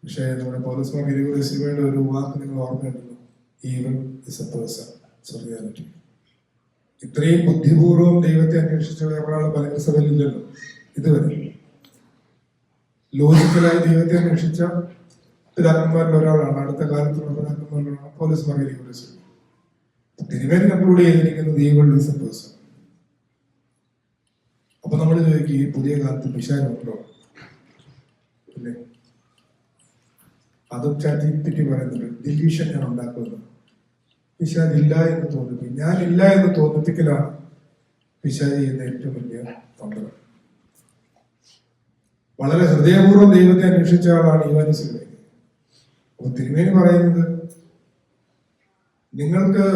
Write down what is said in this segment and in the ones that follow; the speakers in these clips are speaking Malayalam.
പക്ഷേ നമ്മുടെ പൗലോസ് മാർ ഗ്രിഗോറിയോസിന്റെ ഒരു വാക്ക് നിങ്ങൾ ഓർമ്മയുണ്ടല്ലോ, even is A person, reality. ഇത്രയും ബുദ്ധിപൂർവ്വം ദൈവത്തെ അന്വേഷിച്ച വേറൊരാൾ പല സഭയിലില്ലല്ലോ ഇതുവരെ. ലോജിക്കലായി ദൈവത്തെ അന്വേഷിച്ച പിതാക്കന്മാരിൽ ഒരാളാണ്, അടുത്ത കാലത്തുള്ള പിതാക്കന്മാരിലാണ് പൗലോസ് മാർ ഗ്രിഗോറിയോസ്. തിരുമേനി കൺക്ലൂഡ് ചെയ്തിരിക്കുന്നത് ഈവൻ ഇസ് എ പേഴ്സൺ. അപ്പൊ നമ്മൾ ചോദിക്കും, ഈ പുതിയ കാലത്ത് പിശാചുണ്ടോ? ഇല്ലേ? അതും ചാറ്റിപ്പിറ്റി പറയുന്നുണ്ട്, ഡിലീഷൻ ഞാൻ ഉണ്ടാക്കുന്നത്. പിശാച് ഇല്ല എന്ന് തോന്നിപ്പിക്കും, ഞാൻ ഇല്ല എന്ന് തോന്നിപ്പിക്കലാണ് പിശാച് ചെയ്യുന്ന ഏറ്റവും വലിയ തന്ത്രം. വളരെ ഹൃദയപൂർവ്വം ദൈവത്തെ അന്വേഷിച്ച ആളാണ് യോഹന്നാൻ. അപ്പൊ തിരുമേനി പറയുന്നത്, നിങ്ങൾക്ക്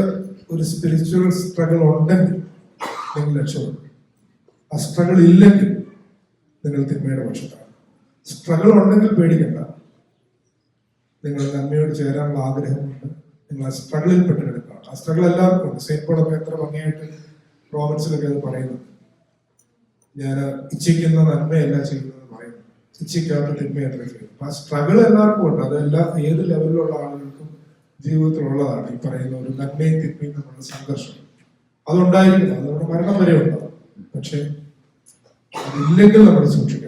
ഒരു സ്പിരിച്വൽ സ്ട്രഗിൾ ഉണ്ടെങ്കിൽ നിങ്ങൾ രക്ഷപ്പെടും. ആ സ്ട്രഗിൾ ഇല്ലെങ്കിൽ നിങ്ങൾ തിന്മയുടെ പക്ഷത്താണ്. സ്ട്രഗിൾ ഉണ്ടെങ്കിൽ പേടിക്കണ്ട, നിങ്ങൾ നന്മയോട് ചേരാനുള്ള ആഗ്രഹമുണ്ട്, നിങ്ങൾ ആ സ്ട്രഗിളിൽ പെട്ടെടുക്കണം. ആ സ്ട്രഗിൾ എല്ലാവർക്കും ഉണ്ട്. സെയിന്റ് പോളൊക്കെ എത്ര ഭംഗിയായിട്ട് റോമൻസിലൊക്കെ അത് പറയുന്നു. ഞാൻ ഇച്ഛിക്കുന്ന നന്മയല്ല ചെയ്യുന്നത് പറയുന്നു, ഇച്ഛിക്കാത്ത തിന്മയല്ല ചെയ്യുന്നത്. ആ സ്ട്രഗിൾ എല്ലാവർക്കും ഉണ്ട്. അതെല്ലാം ഏത് ലെവലിലുള്ള ആളുകൾക്കും ജീവിതത്തിലുള്ളതാണ്. ഈ പറയുന്ന ഒരു നന്മയും തിന്മയും നമ്മുടെ സംഘർഷം അതുണ്ടായിരിക്കണം, അത് നമ്മുടെ മരണം വരെ ഉണ്ടാവും. പക്ഷെ അതില്ലെങ്കിൽ നമ്മൾ സൂക്ഷിക്കണം.